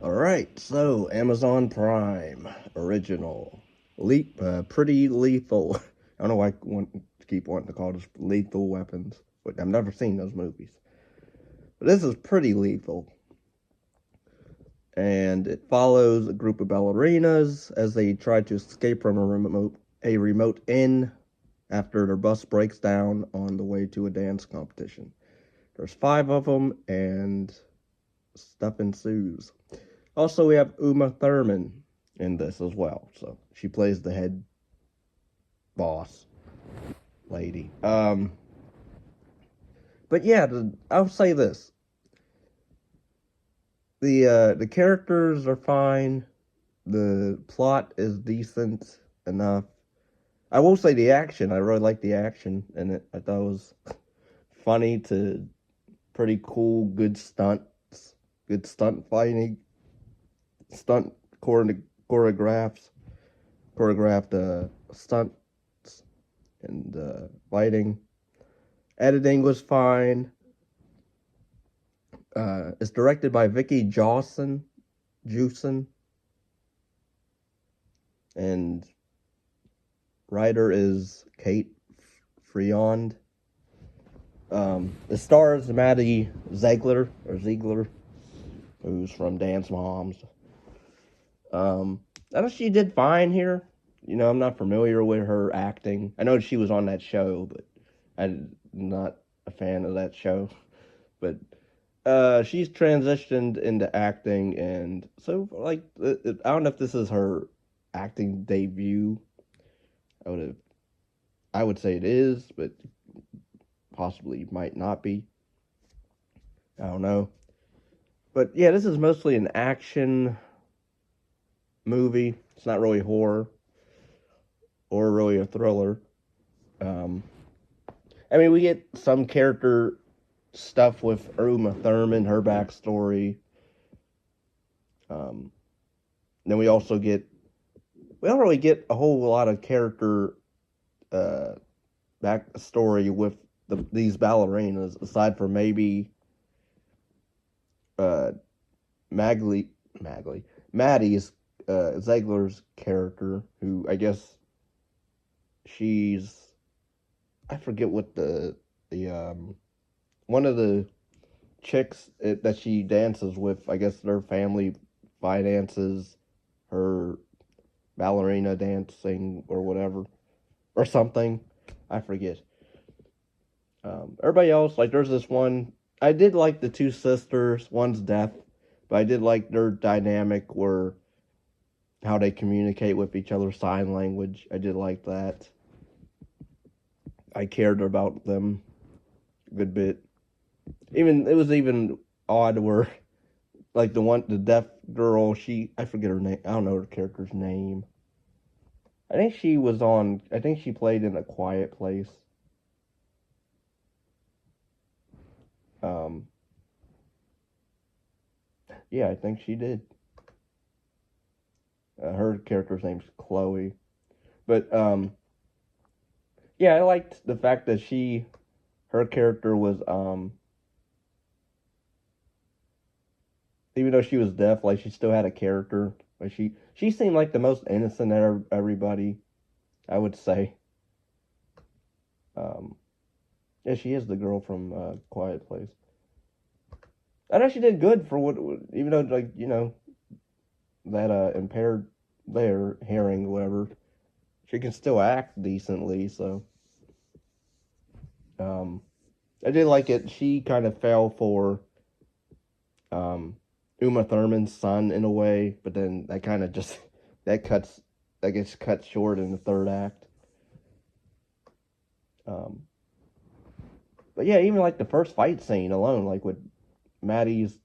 Alright, so Amazon Prime original. Pretty lethal. I don't know why I keep wanting to call this lethal weapons, but I've never seen those movies. But this is pretty lethal. And it follows a group of ballerinas as they try to escape from a remote inn after their bus breaks down on the way to a dance competition. There's 5 of them, and stuff ensues. Also, we have Uma Thurman in this as well, so she plays the head boss lady. But yeah, I'll say this: the characters are fine, the plot is decent enough. I will say the action. I really like the action in it. I thought it was funny to pretty cool, good stunts, good stunt fighting, stunt choreographed stunts and fighting. Editing was fine. It's directed by Vicky Jewson, and writer is Kate Freund. The stars Maddie Ziegler, who's from Dance Moms. I know she did fine here. I'm not familiar with her acting. I know she was on that show, but I'm not a fan of that show. But she's transitioned into acting, and so I don't know if this is her acting debut. I would say it is, but possibly might not be. I don't know. But yeah, this is mostly an action movie. It's not really horror or really a thriller. We get some character stuff with Uma Thurman, her backstory. Then we don't really get a whole lot of character backstory with these ballerinas, aside from maybe Maddie's Ziegler's character, who I guess I forget what the one of the chicks that she dances with, I guess their family finances her ballerina dancing or whatever, or something. I forget. Everybody else, there's this one. I did like the two sisters. One's deaf, but I did like their dynamic where how they communicate with each other, sign language. I did like that. I cared about them a good bit. It was even odd where, the deaf girl, I forget her name. I don't know her character's name. I think she played in A Quiet Place. Yeah, I think she did. Her character's name's Chloe. But, yeah, I liked the fact that her character was, even though she was deaf, she still had a character. She seemed like the most innocent of everybody, I would say. Yeah, she is the girl from Quiet Place. I know she did good for even though that impaired their hearing, whatever. She can still act decently, so. I did like it. She kind of fell for Uma Thurman's son in a way, but then that kind of just that gets cut short in the third act. But yeah, even the first fight scene alone, with Maddie's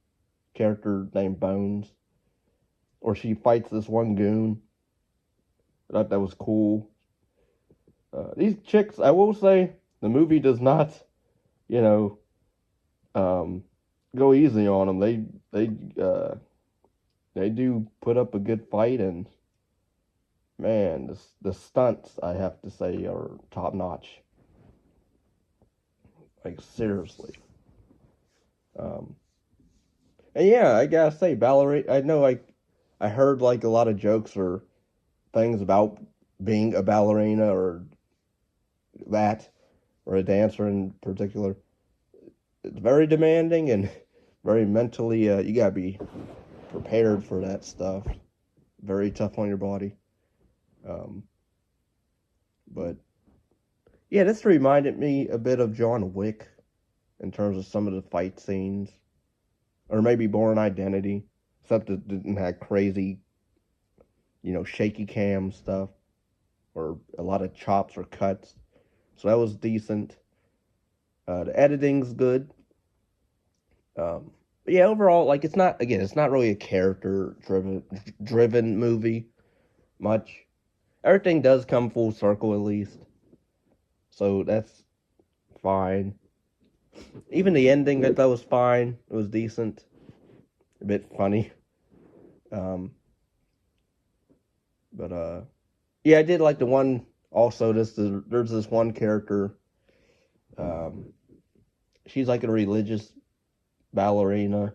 character named Bones, or she fights this one goon. I thought that was cool. These chicks, I will say, the movie does not, go easy on them. They do put up a good fight, and man, the stunts, I have to say, are top notch. Seriously. And yeah, I gotta say, ballerina. I know, I heard like a lot of jokes or things about being a ballerina or that, or a dancer in particular. It's very demanding and very mentally. You gotta be prepared for that stuff. Very tough on your body. Um, but yeah, this reminded me a bit of John Wick in terms of some of the fight scenes, or maybe Born Identity, except it didn't have crazy, shaky cam stuff or a lot of chops or cuts. So that was decent. The editing's good. But yeah, overall, like it's not really a character driven movie much. Everything does come full circle at least, so that's fine. Even the ending I thought was fine. It was decent, a bit funny. Um, but yeah, I did like the one. Also, there's this one character. Um, she's like a religious ballerina.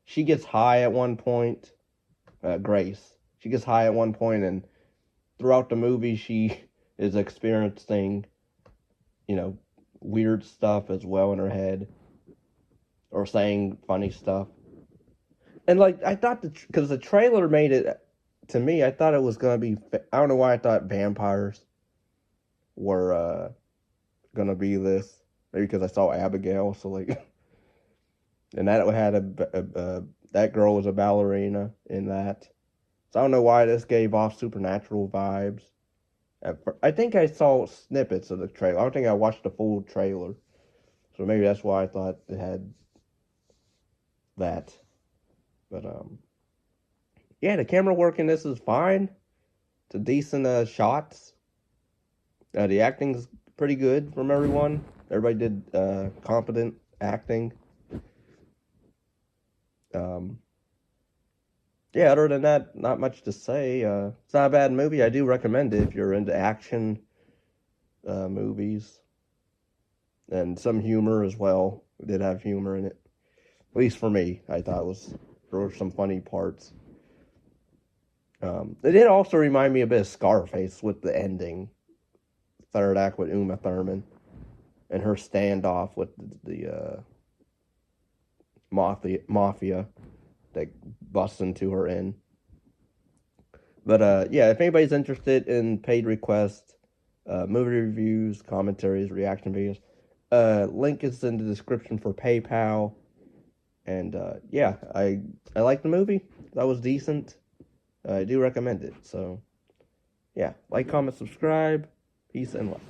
She gets high at one point. Grace. She gets high at one point, and throughout the movie, she is experiencing, you know, weird stuff as well in her head, or saying funny stuff. And like I thought, because the trailer made it to me, I thought it was gonna be. I don't know why I thought vampires were gonna be this. Maybe because I saw Abigail, so like, and that had that girl was a ballerina in that. So I don't know why this gave off supernatural vibes. I think I saw snippets of the trailer. I don't think I watched the full trailer. So maybe that's why I thought it had that. But yeah, the camera work in this is fine. It's a decent shots. The acting's pretty good from everyone. Everybody did competent acting. Um, yeah, other than that, not much to say. It's not a bad movie. I do recommend it if you're into action movies. And some humor as well. It did have humor in it. At least for me, I thought there were some funny parts. It did also remind me a bit of Scarface with the ending. Third act with Uma Thurman and her standoff with the mafia that busts into her inn. But yeah, if anybody's interested in paid requests, movie reviews, commentaries, reaction videos, link is in the description for PayPal. And yeah, I like the movie. That was decent. I do recommend it. So yeah, like, comment, subscribe. Peace and love.